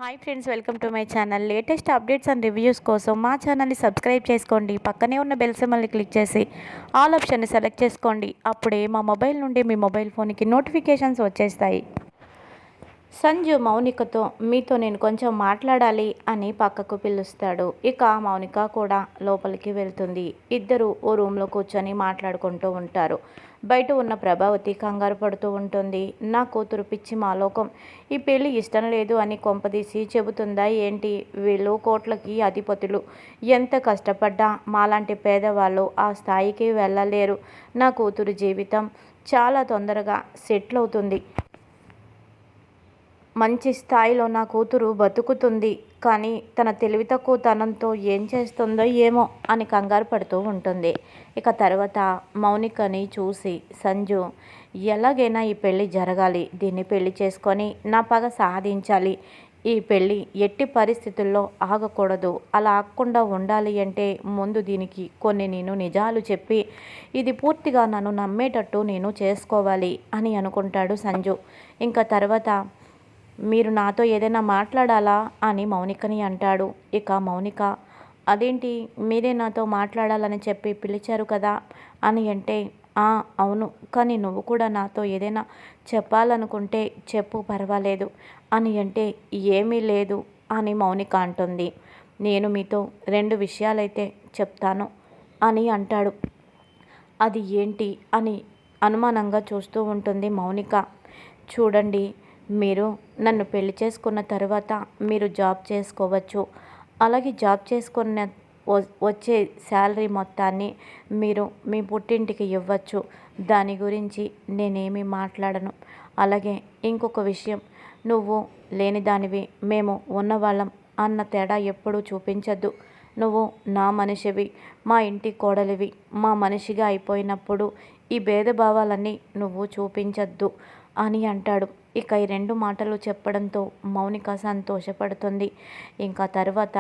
Hi friends, welcome to my channel. Latest updates and reviews కోసం మా ఛానల్ని subscribe చేసుకోండి. పక్కనే ఉన్న బెల్ సింబల్ని క్లిక్ చేసి ఆల్ ఆప్షన్ని సెలెక్ట్ చేసుకోండి. అప్పుడే మా మొబైల్ నుండి మీ మొబైల్ ఫోన్కి నోటిఫికేషన్స్ వచ్చేస్తాయి. సంజు మౌనికతో మీతో నేను కొంచెం మాట్లాడాలి అని పక్కకు పిలుస్తాడు. ఇక మౌనిక కూడా లోపలికి వెళ్తుంది. ఇద్దరు ఓ రూమ్లో కూర్చొని మాట్లాడుకుంటూ ఉంటారు. బయట ఉన్న ప్రభావతి కంగారు పడుతూ ఉంటుంది. నా కూతురు పిచ్చి మాలోకం ఈ పెళ్ళి ఇష్టం లేదు అని కొంపదీసి చెబుతుందా ఏంటి? వీళ్ళు కోట్లకి అధిపతులు. ఎంత కష్టపడ్డా మాలాంటి పేదవాళ్ళు ఆ స్థాయికి వెళ్ళలేరు. నా కూతురు జీవితం చాలా తొందరగా సెటిల్ అవుతుంది. మంచి స్థాయిలో నా కూతురు బతుకుతుంది. కానీ తన తెలివి తక్కువతనంతో ఏం చేస్తుందో ఏమో అని కంగారు పడుతూ ఉంటుంది. ఇక తర్వాత మౌనికని చూసి సంజు, ఎలాగైనా ఈ పెళ్ళి జరగాలి. దీన్ని పెళ్లి చేసుకొని నా పగ సాధించాలి. ఈ పెళ్ళి ఎట్టి పరిస్థితుల్లో ఆగకూడదు. అలా ఆగకుండా ఉండాలి అంటే ముందు దీనికి కొన్ని నేను నిజాలు చెప్పి ఇది పూర్తిగా నన్ను నమ్మేటట్టు నేను చేసుకోవాలి అని అనుకుంటాడు సంజు. ఇంకా తర్వాత మీరు నాతో ఏదైనా మాట్లాడాలా అని మౌనికని అంటాడు. ఇక మౌనిక, అదేంటి మీరే నాతో మాట్లాడాలని చెప్పి పిలిచారు కదా అని అంటే, అవును, కానీ నువ్వు కూడా నాతో ఏదైనా చెప్పాలనుకుంటే చెప్పు, పర్వాలేదు అని అంటే, ఏమీ లేదు అని మౌనిక అంటుంది. నేను మీతో 2 విషయాలైతే చెప్తాను అని అంటాడు. అది ఏంటి అని అనుమానంగా చూస్తూ ఉంటుంది మౌనిక. చూడండి, మీరు నన్ను పెళ్లి చేసుకున్న తర్వాత మీరు జాబ్ చేసుకోవచ్చు. అలాగే జాబ్ చేసుకున్న వచ్చే శాలరీ మొత్తాన్ని మీరు మీ పుట్టింటికి ఇవ్వచ్చు. దాని గురించి నేనేమీ మాట్లాడను. అలాగే ఇంకొక విషయం, నువ్వు లేని దానివి, మేము ఉన్నవాళ్ళం అన్న తేడా ఎప్పుడూ చూపించద్దు. నువ్వు నా మనిషివి, మా ఇంటి కోడలివి. మా మనిషిగా అయిపోయినప్పుడు ఈ భేదభావాలన్నీ నువ్వు చూపించద్దు అని అంటాడు. ఇక ఈ 2 మాటలు చెప్పడంతో మౌనిక సంతోషపడుతుంది. ఇంకా తర్వాత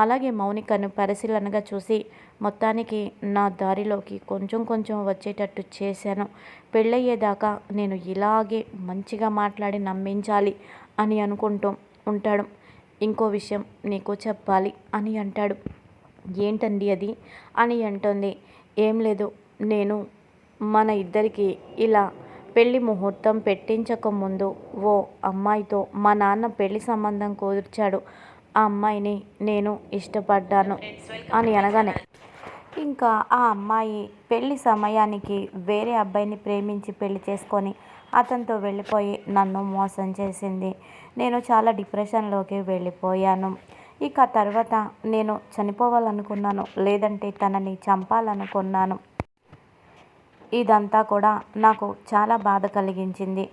అలాగే మౌనికను పరిశీలనగా చూసి, మొత్తానికి నా దారిలోకి కొంచెం కొంచెం వచ్చేటట్టు చేశాను. పెళ్ళయ్యేదాకా నేను ఇలాగే మంచిగా మాట్లాడి నమ్మించాలి అని అనుకుంటూ ఉంటాడు. ఇంకో విషయం నీకు చెప్పాలి అని అంటాడు. ఏంటండి అది అని అంటుంది. ఏం లేదు, నేను మన ఇద్దరికి ఇలా పెళ్లి ముహూర్తం పెట్టించకముందు ఓ అమ్మాయితో మా నాన్న పెళ్లి సంబంధం కుదిర్చాడు. ఆ అమ్మాయిని నేను ఇష్టపడ్డాను అని అనగానే, ఇంకా ఆ అమ్మాయి పెళ్లి సమయానికి వేరే అబ్బాయిని ప్రేమించి పెళ్లి చేసుకొని అతనితో వెళ్ళిపోయి నన్ను మోసం చేసింది. నేను చాలా డిప్రెషన్లోకి వెళ్ళిపోయాను. ఇక తర్వాత నేను చనిపోవాలనుకున్నాను, లేదంటే తనని చంపాలనుకున్నాను. ఇదంతా కూడా నాకు చాలా బాధ కలిగించింది.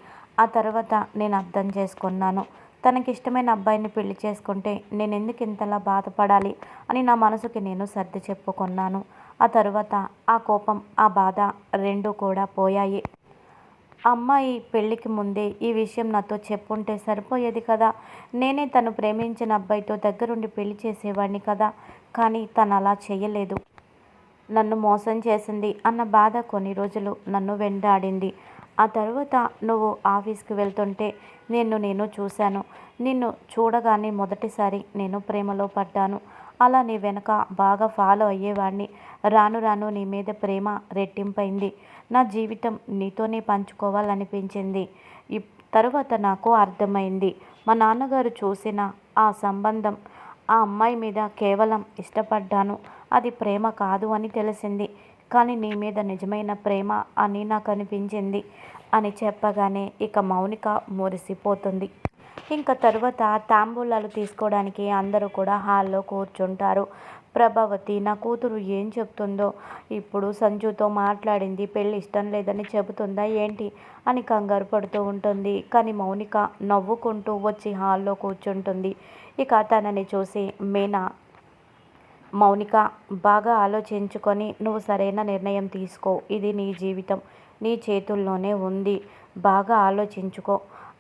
ఆ తర్వాత నేను అర్థం చేసుకున్నాను, తనకిష్టమైన అబ్బాయిని పెళ్లి చేసుకుంటే నేను ఎందుకు ఇంతలా బాధపడాలి అని నా మనసుకి నేను సర్ది చెప్పుకున్నాను. ఆ తర్వాత ఆ కోపం, ఆ బాధ 2 కూడా పోయాయి. అమ్మాయి పెళ్ళికి ముందే ఈ విషయం నాతో చెప్పుంటే సరిపోయేది కదా. నేనే తను ప్రేమించిన అబ్బాయితో దగ్గరుండి పెళ్లి చేసేవాడిని కదా. కానీ తను అలా చేయలేదు. నన్ను మోసం చేసింది అన్న బాధ కొన్ని రోజులు నన్ను వెంటాడింది. ఆ తర్వాత నువ్వు ఆఫీస్కి వెళ్తుంటే నేను చూశాను. నిన్ను చూడగానే మొదటిసారి నేను ప్రేమలో పడ్డాను. అలా నీ వెనక బాగా ఫాలో అయ్యేవాడిని. రాను రాను నీ మీద ప్రేమ రెట్టింపైంది. నా జీవితం నీతోనే పంచుకోవాలనిపించింది. తరువాత నాకు అర్థమైంది, మా నాన్నగారు చూసిన ఆ సంబంధం, ఆ అమ్మాయి మీద కేవలం ఇష్టపడ్డాను, అది ప్రేమ కాదు అని తెలిసింది. కానీ నీ మీద నిజమైన ప్రేమ అని నాకు అనిపించింది అని చెప్పగానే ఇక మౌనిక మురిసిపోతుంది. ఇంకా తర్వాత తాంబూలాలు తీసుకోవడానికి అందరూ కూడా హాల్లో కూర్చుంటారు. ప్రభావతి నా కూతురు ఏం చెప్తుందో, ఇప్పుడు సంజుతో మాట్లాడింది, పెళ్ళి ఇష్టం లేదని చెబుతుందా ఏంటి అని కంగారు పడుతూ ఉంటుంది. కానీ మౌనిక నవ్వుకుంటూ వచ్చి హాల్లో కూర్చుంటుంది. ఇక తనని చూసి మీనా, మౌనిక, బాగా ఆలోచించుకొని నువ్వు సరైన నిర్ణయం తీసుకో. ఇది నీ జీవితం నీ చేతుల్లోనే ఉంది. బాగా ఆలోచించుకో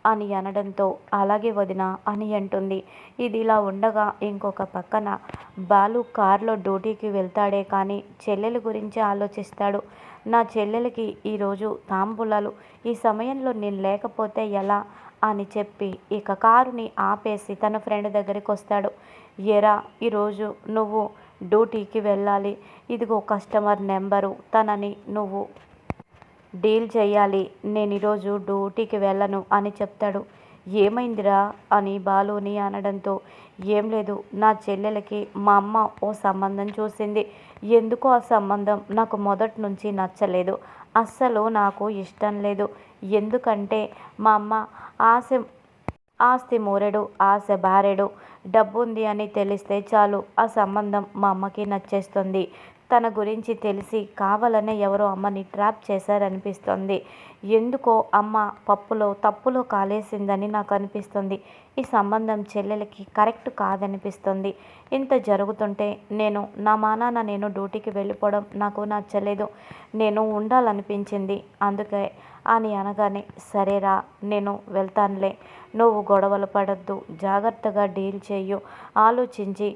అని అనడంతో, అలాగే వదిన అని అంటుంది. ఇది ఇలా ఉండగా ఇంకొక పక్కన బాలు కారులో డ్యూటీకి వెళ్తాడే కానీ చెల్లెల గురించి ఆలోచిస్తాడు. నా చెల్లెలకి ఈరోజు తాంబూలాలు, ఈ సమయంలో నేను లేకపోతే ఎలా అని చెప్పి ఇక కారుని ఆపేసి తన ఫ్రెండ్ దగ్గరికి వస్తాడు. ఎరా, ఈరోజు నువ్వు డ్యూటీకి వెళ్ళాలి, ఇదిగో కస్టమర్ నెంబరు, తనని నువ్వు డీల్ చేయాలి, నేను ఈరోజు డ్యూటీకి వెళ్ళను అని చెప్తాడు. ఏమైందిరా అని బాలుని అనడంతో, ఏం లేదు, నా చెల్లెలకి మా అమ్మ ఓ సంబంధం చూసింది. ఎందుకో ఆ సంబంధం నాకు మొదటి నుంచి నచ్చలేదు, అస్సలు నాకు ఇష్టం లేదు. ఎందుకంటే మా అమ్మ ఆశ ఆస్తి మూరెడు, ఆశ బారెడు, డబ్బుంది అని తెలిస్తే చాలు ఆ సంబంధం మా అమ్మకి నచ్చేస్తుంది. తన గురించి తెలిసి కావాలనే ఎవరో అమ్మని ట్రాప్ చేశారనిపిస్తుంది. ఎందుకో అమ్మ తప్పులో కాలేసిందని నాకు అనిపిస్తుంది. ఈ సంబంధం చెల్లెలకి కరెక్ట్ కాదనిపిస్తుంది. ఇంత జరుగుతుంటే నా మానాన నేను డ్యూటీకి వెళ్ళిపోవడం నాకు నచ్చలేదు. నేను ఉండాలనిపించింది అందుకే అని అనగానే, సరేరా, నేను వెళ్తానులే, నువ్వు గొడవలు పడొద్దు, జాగ్రత్తగా డీల్ చెయ్యు, ఆలోచించి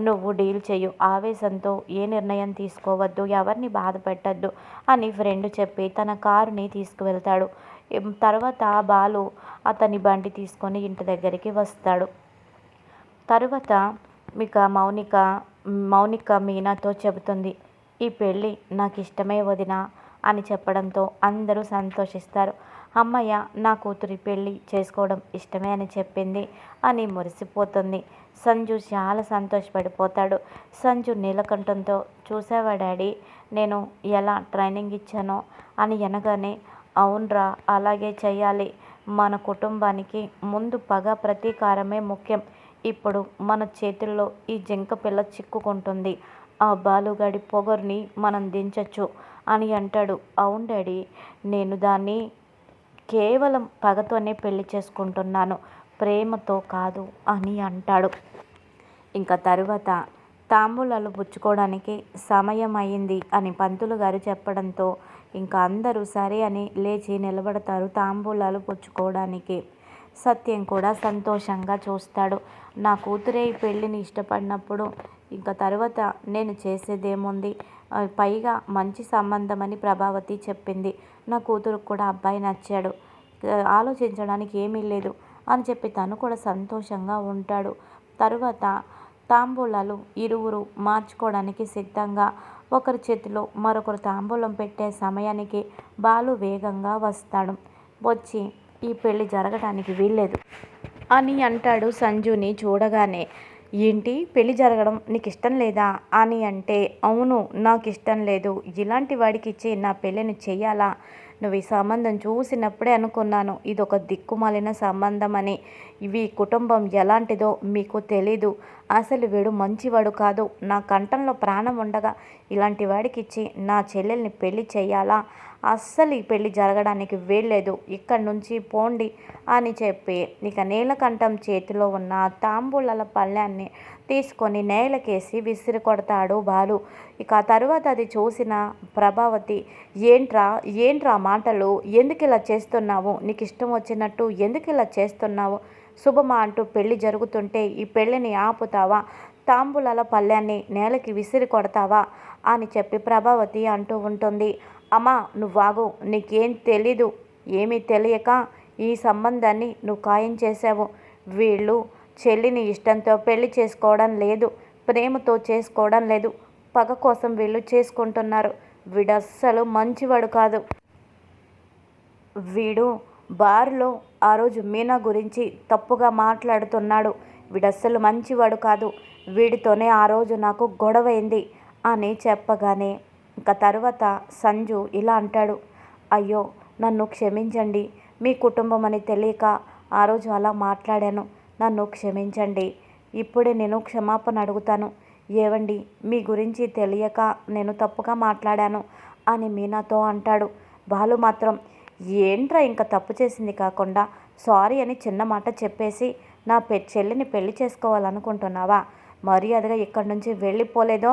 నువ్వు డీల్ చెయ్యు, ఆవేశంతో ఏ నిర్ణయం తీసుకోవద్దు, ఎవరిని బాధ పెట్టద్దు అని ఫ్రెండ్ చెప్పి తన కారుని తీసుకువెళ్తాడు. తర్వాత బాలు అతని బండి తీసుకొని ఇంటి దగ్గరికి వస్తాడు. తరువాత మౌనిక మీనాతో చెబుతుంది, ఈ పెళ్ళి నాకు ఇష్టమే వదినా అని చెప్పడంతో అందరూ సంతోషిస్తారు. అమ్మయ్య, నా కూతురి పెళ్ళి చేసుకోవడం ఇష్టమే అని చెప్పింది అని మురిసిపోతుంది. సంజు చాలా సంతోషపడిపోతాడు. సంజు నీలకంఠంతో, చూసావా డాడీ, నేను ఎలా ట్రైనింగ్ ఇచ్చానో అని అనగానే, అవునరా, అలాగే చెయ్యాలి, మన కుటుంబానికి ముందు పగ ప్రతీకారమే ముఖ్యం. ఇప్పుడు మన చేతుల్లో ఈ జింక పిల్ల చిక్కుకుంటుంది, ఆ బాలుగాడి పొగరుని మనం దించచ్చు అని అంటాడు. అవును డాడీ, నేను దాన్ని కేవలం పగతోనే పెళ్లి చేసుకుంటున్నాను, ప్రేమతో కాదు అని అంటాడు. ఇంకా తరువాత తాంబూలాలు పుచ్చుకోవడానికి సమయం అయింది అని పంతులు గారు చెప్పడంతో ఇంకా అందరూ సరే అని లేచి నిలబడతారు తాంబూలాలు పుచ్చుకోవడానికి. సత్యం కూడా సంతోషంగా చూస్తాడు. నా కూతురే ఈ పెళ్ళిని ఇష్టపడినప్పుడు ఇంకా తర్వాత నేను చేసేదేముంది, పైగా మంచి సంబంధం అని ప్రభావతి చెప్పింది, నా కూతురుకు కూడా అబ్బాయి నచ్చాడు, ఆలోచించడానికి ఏమీ లేదు అని చెప్పి తను కూడా సంతోషంగా ఉంటాడు. తరువాత తాంబూలాలు ఇరువురు మార్చుకోవడానికి సిద్ధంగా ఒకరి చేతిలో మరొకరు తాంబూలం పెట్టే సమయానికి బాలు వేగంగా వస్తాడు. వచ్చి, ఈ పెళ్ళి జరగడానికి వీల్లేదు అని అంటాడు సంజుని చూడగానే. ఏంటి, పెళ్ళి జరగడం నీకు ఇష్టం లేదా అని అంటే, అవును, నాకు ఇష్టం లేదు, ఇలాంటి వాడికి ఇచ్చి నా పెళ్ళిని చెయ్యాలా, నువ్వు ఈ సంబంధం చూసినప్పుడే అనుకున్నాను ఇదొక దిక్కుమాలిన సంబంధం అని, ఇవి కుటుంబం ఎలాంటిదో మీకు తెలీదు, అసలు వీడు మంచివాడు కాదు, నా కంఠంలో ప్రాణం ఉండగా ఇలాంటి వాడికి ఇచ్చి నా చెల్లెల్ని పెళ్లి చెయ్యాలా, అస్సలు ఈ పెళ్లి జరగడానికి వీల్లేదు, ఇక్కడి నుంచి పోండి అని చెప్పి ఇక నీలకంఠం చేతిలో ఉన్న తాంబూలాల పళ్ళాన్ని తీసుకొని నేలకేసి విసిరి కొడతాడు బాలు. ఇక తరువాత అది చూసిన ప్రభావతి, ఏంట్రా మాటలు, ఎందుకు ఇలా చేస్తున్నావు, నీకు ఇష్టం వచ్చినట్టు ఎందుకు ఇలా చేస్తున్నావు, శుభమా అంటూ పెళ్లి జరుగుతుంటే ఈ పెళ్ళిని ఆపుతావా, తాంబూలాల పళ్ళాన్ని నేలకి విసిరి కొడతావా అని చెప్పి ప్రభావతి అంటూ ఉంటుంది. అమ్మా, నువ్వాగు, నీకేం తెలీదు, ఏమీ తెలియక ఈ సంబంధాన్ని నువ్వు ఖాయం చేసావు, వీళ్ళు చెల్లిని ఇష్టంతో పెళ్లి చేసుకోవడం లేదు, ప్రేమతో చేసుకోవడం లేదు, పగ కోసం వీళ్ళు చేసుకుంటున్నారు, వీడస్సలు మంచివాడు కాదు, వీడు బార్లో ఆ రోజు మీనా గురించి తప్పుగా మాట్లాడుతున్నాడు, వీడస్సలు మంచివాడు కాదు, వీడితోనే ఆ రోజు నాకు గొడవైంది అని చెప్పగానే ఇంకా తరువాత సంజు ఇలా అంటాడు, అయ్యో, నన్ను క్షమించండి, మీ కుటుంబం అని తెలియక ఆ రోజు అలా మాట్లాడాను, నన్ను క్షమించండి, ఇప్పుడే నేను క్షమాపణ అడుగుతాను, ఏవండి, మీ గురించి తెలియక నేను తప్పుగా మాట్లాడాను అని మీనాతో అంటాడు. బాలు మాత్రం, ఏంట్రా ఇంకా తప్పు చేసింది కాకుండా సారీ అని చిన్న మాట చెప్పేసి నా చెల్లిని పెళ్లి చేసుకోవాలనుకుంటున్నావా, మర్యాదగా ఇక్కడి నుంచి వెళ్ళిపోలేదో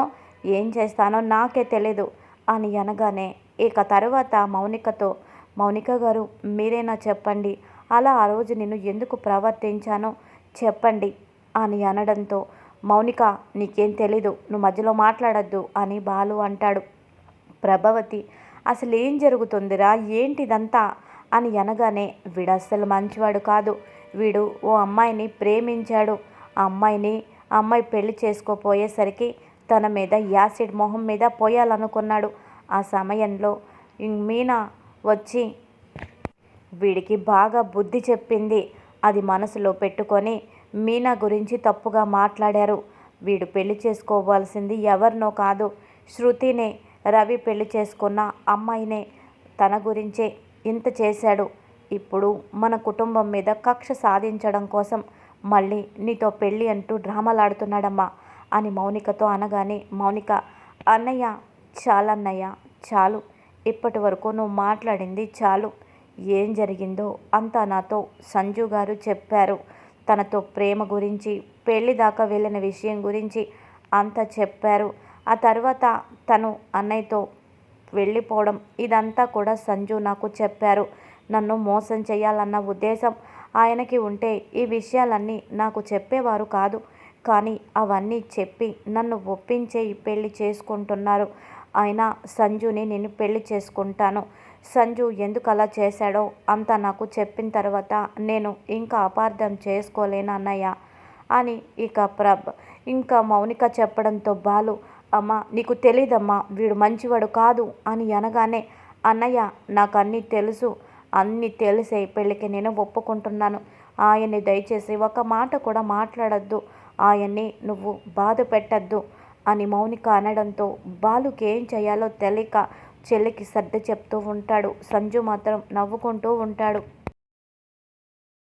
ఏం చేస్తానో నాకే తెలీదు అని అనగానే ఇక తరువాత మౌనికతో, మౌనిక గారు, మీరేనా చెప్పండి, అలా ఆ రోజు నేను ఎందుకు ప్రవర్తించానో చెప్పండి అని అనడంతో, మౌనిక, నీకేం తెలీదు, నువ్వు మధ్యలో మాట్లాడద్దు అని బాలు అంటాడు. ప్రభావతి, అసలు ఏం జరుగుతుందిరా, ఏంటిదంతా అని అనగానే వీడు అస్సలు మంచివాడు కాదు, వీడు ఓ అమ్మాయిని ప్రేమించాడు, ఆ అమ్మాయి పెళ్లి చేసుకోపోయేసరికి తన మీద యాసిడ్ మొహం మీద పోయాలనుకున్నాడు. ఆ సమయంలో మీనా వచ్చి వీడికి బాగా బుద్ధి చెప్పింది. అది మనసులో పెట్టుకొని మీనా గురించి తప్పుగా మాట్లాడారు. వీడు పెళ్లి చేసుకోవాల్సింది ఎవరినో కాదు, శృతినే, రవి పెళ్లి చేసుకున్న అమ్మాయినే. తన గురించే ఇంత చేశాడు. ఇప్పుడు మన కుటుంబం మీద కక్ష సాధించడం కోసం మళ్ళీ నీతో పెళ్ళి అంటూ డ్రామాలాడుతున్నాడమ్మా అని మౌనికతో అనగానే మౌనిక, అన్నయ్య చాలన్నయ్య చాలు, ఇప్పటి వరకు నువ్వు మాట్లాడింది చాలు. ఏం జరిగిందో అంతా నాతో సంజు గారు చెప్పారు. తనతో ప్రేమ గురించి, పెళ్లి దాకా వెళ్ళిన విషయం గురించి అంతా చెప్పారు. ఆ తర్వాత తను అన్నయ్యతో వెళ్ళిపోవడం ఇదంతా కూడా సంజు నాకు చెప్పారు. నన్ను మోసం చేయాలన్న ఉద్దేశం ఆయనకి ఉంటే ఈ విషయాలన్నీ నాకు చెప్పేవారు కాదు. కానీ అవన్నీ చెప్పి నన్ను ఒప్పించే ఈ పెళ్లి చేసుకుంటున్నారు. అయినా సంజుని నేను పెళ్లి చేసుకుంటాను. సంజు ఎందుకు అలా చేశాడో అంతా నాకు చెప్పిన తర్వాత నేను ఇంకా అపార్థం చేసుకోలేను అన్నయ్య అని ఇంకా మౌనిక చెప్పడంతో బాలు, అమ్మ నీకు తెలీదమ్మా, వీడు మంచివాడు కాదు అని అనగానే, అన్నయ్య నాకు అన్నీ తెలుసు, అన్నీ తెలిసే పెళ్ళికి నేను ఒప్పుకుంటున్నాను. ఆయన్ని దయచేసి ఒక మాట కూడా మాట్లాడద్దు, ఆయన్ని నువ్వు బాధ పెట్టద్దు అని మౌనిక అనడంతో బాలుకి ఏం చేయాలో తెలియక చెల్లికి సర్ది చెప్తూ ఉంటాడు. సంజు మాత్రం నవ్వుకుంటూ ఉంటాడు.